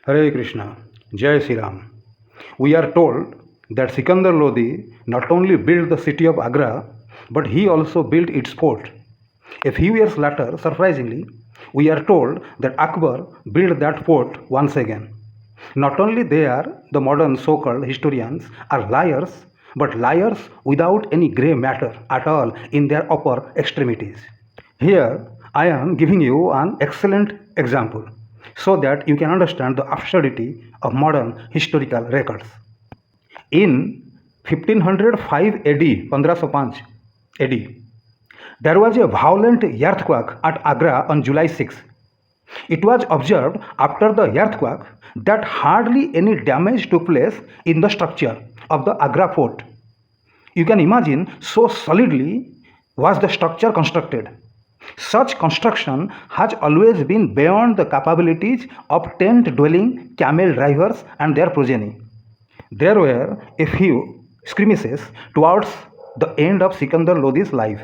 Hare Krishna, Jai Sri Ram. We are told that Sikandar Lodi not only built the city of Agra, but he also built its fort. A few years later, surprisingly, we are told that Akbar built that fort once again. Not only they are, the modern so-called historians are liars, but liars without any grey matter at all in their upper extremities. Here, I am giving you an excellent example so that you can understand the absurdity of modern historical records. In 1505 AD, 1505 AD, there was a violent earthquake at Agra on July 6. It was observed after the earthquake that hardly any damage took place in the structure of the Agra fort. You can imagine so solidly was the structure constructed. Such construction has always been beyond the capabilities of tent-dwelling camel drivers and their progeny. There were a few skirmishes towards the end of Sikandar Lodi's life.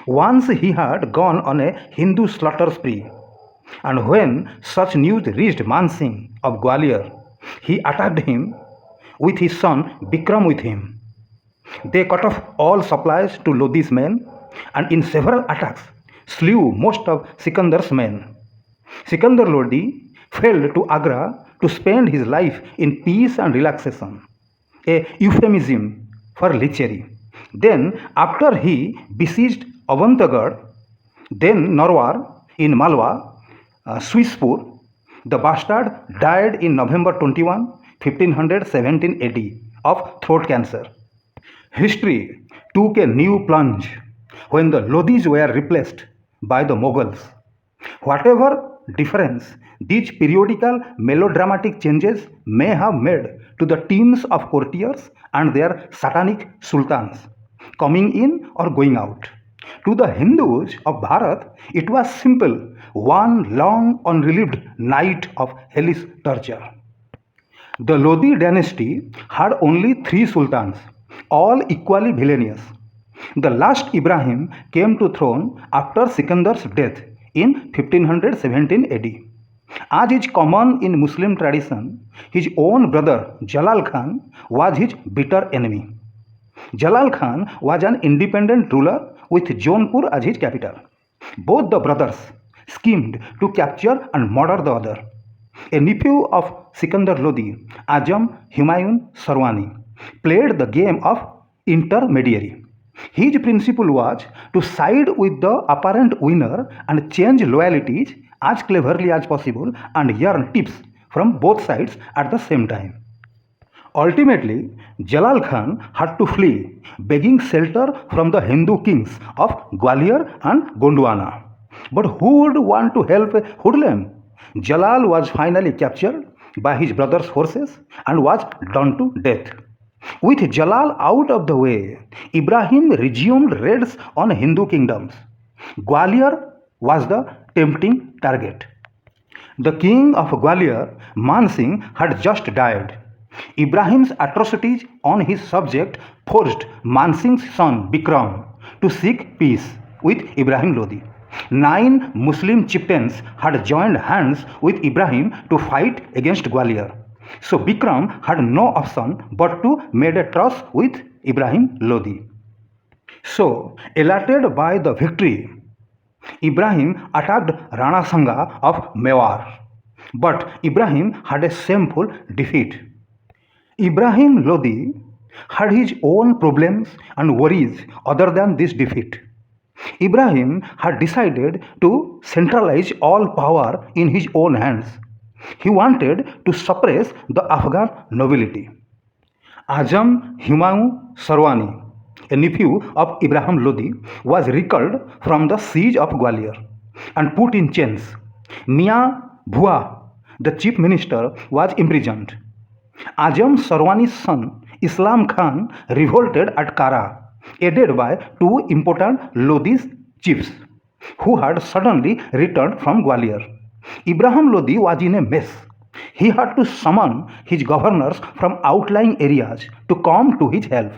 Once he had gone on a Hindu slaughter spree, and when such news reached Man Singh of Gwalior, he attacked him with his son Bikram with him. They cut off all supplies to Lodi's men and in several attacks slew most of Sikandar's men. Sikandar Lodi fled to Agra to spend his life in peace and relaxation, a euphemism for lechery. Then, after he besieged Avantgarh, then Narwar in Malwa, Swishpur, the bastard died in November 21, 1517 AD of throat cancer. History took a new plunge when the Lodis were replaced by the Mughals. Whatever difference these periodical melodramatic changes may have made to the teams of courtiers and their satanic sultans, coming in or going out, to the Hindus of Bharat, it was simple, one long unrelieved night of hellish torture. The Lodi dynasty had only 3 sultans, all equally villainous. The last Ibrahim came to throne after Sikandar's death in 1517 AD. As is common in Muslim tradition, his own brother Jalal Khan was his bitter enemy. Jalal Khan was an independent ruler with Jaunpur as his capital. Both the brothers schemed to capture and murder the other. A nephew of Sikandar Lodi, Azam Humayun Sarwani, played the game of intermediary. His principle was to side with the apparent winner and change loyalties as cleverly as possible and earn tips from both sides at the same time. Ultimately, Jalal Khan had to flee, begging shelter from the Hindu kings of Gwalior and Gondwana. But who would want to help a hoodlum? Jalal was finally captured by his brother's forces and was done to death. With Jalal out of the way, Ibrahim resumed raids on Hindu kingdoms. Gwalior was the tempting target. The king of Gwalior, Man Singh, had just died. Ibrahim's atrocities on his subject forced Man Singh's son Bikram to seek peace with Ibrahim Lodi. 9 Muslim chieftains had joined hands with Ibrahim to fight against Gwalior. So Bikram had no option but to make a truce with Ibrahim Lodi. So, elated by the victory, Ibrahim attacked Rana Sangha of Mewar. But Ibrahim had a shameful defeat. Ibrahim Lodi had his own problems and worries other than this defeat. Ibrahim had decided to centralize all power in his own hands. He wanted to suppress the Afghan nobility. Azam Humayun Sarwani, a nephew of Ibrahim Lodi, was recalled from the siege of Gwalior and put in chains. Mian Bhua, the chief minister, was imprisoned. Azam Sarwani's son, Islam Khan, revolted at Kara, aided by 2 important Lodi's chiefs, who had suddenly returned from Gwalior. Ibrahim Lodi was in a mess. He had to summon his governors from outlying areas to come to his help.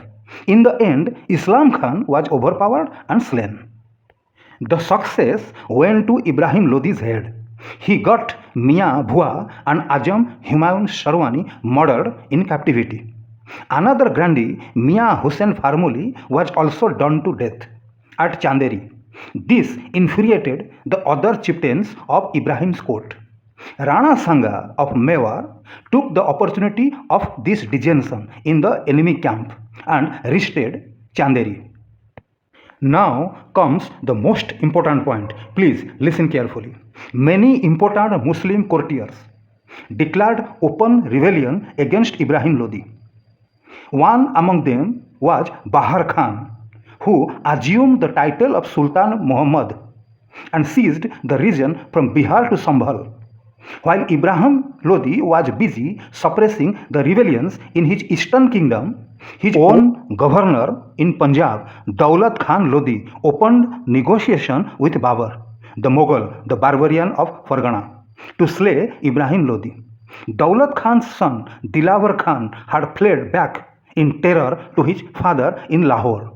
In the end, Islam Khan was overpowered and slain. The success went to Ibrahim Lodi's head. He got Mia Bhua and Ajam Humayun Sharwani murdered in captivity. Another grandee, Mia Hussain Farmuli, was also done to death at Chanderi. This infuriated the other chieftains of Ibrahim's court. Rana Sangha of Mewar took the opportunity of this detention in the enemy camp and reached Chanderi. Now comes the most important point. Please listen carefully. Many important Muslim courtiers declared open rebellion against Ibrahim Lodi. One among them was Bahar Khan, who assumed the title of Sultan Muhammad and seized the region from Bihar to Sambhal. While Ibrahim Lodi was busy suppressing the rebellions in his eastern kingdom, his own governor in Punjab, Daulat Khan Lodi, opened negotiation with Babar, the Mughal, the Barbarian of Fargana, to slay Ibrahim Lodi. Daulat Khan's son, Dilawar Khan, had fled back in terror to his father in Lahore.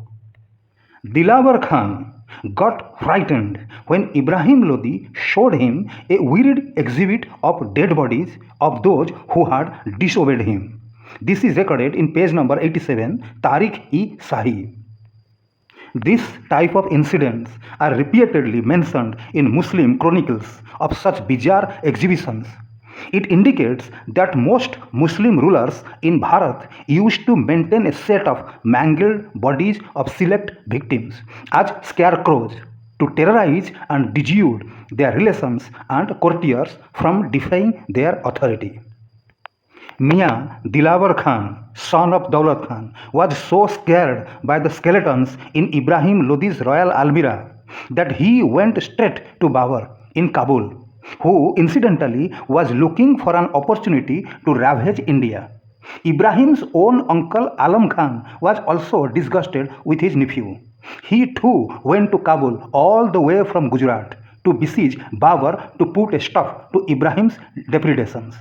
Dilawar Khan got frightened when Ibrahim Lodi showed him a weird exhibit of dead bodies of those who had disobeyed him. This is recorded in page number 87, Tariq-e-Sahi. This type of incidents are repeatedly mentioned in Muslim chronicles of such bizarre exhibitions. It indicates that most Muslim rulers in Bharat used to maintain a set of mangled bodies of select victims as scarecrows to terrorize and dissuade their relations and courtiers from defying their authority. Mia Dilawar Khan, son of Daulat Khan, was so scared by the skeletons in Ibrahim Lodi's royal almirah that he went straight to Babar in Kabul, who incidentally was looking for an opportunity to ravage India. Ibrahim's own uncle Alam Khan was also disgusted with his nephew. He too went to Kabul all the way from Gujarat to besiege Babar to put a stop to Ibrahim's depredations.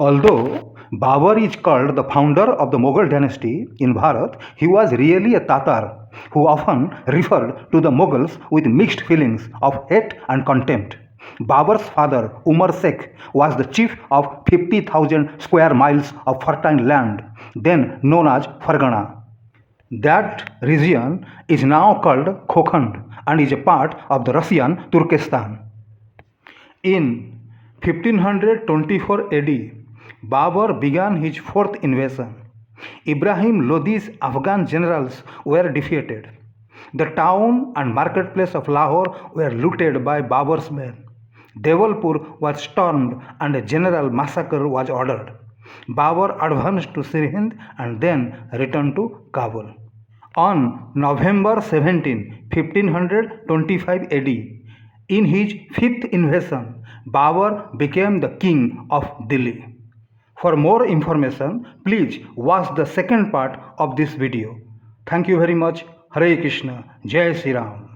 Although Babar is called the founder of the Mughal dynasty in Bharat, he was really a Tatar who often referred to the Mughals with mixed feelings of hate and contempt. Babar's father, Umar Sheikh, was the chief of 50,000 square miles of fertile land, then known as Fargana. That region is now called Kokand and is a part of the Russian Turkestan. In 1524 AD, Babar began his fourth invasion. Ibrahim Lodi's Afghan generals were defeated. The town and marketplace of Lahore were looted by Babar's men. Devalpur was stormed and a general massacre was ordered. Babar advanced to Sirhind and then returned to Kabul. On November 17, 1525 AD, in his fifth invasion, Babar became the king of Delhi. For more information, please watch the second part of this video. Thank you very much. Hare Krishna. Jai Sri Ram.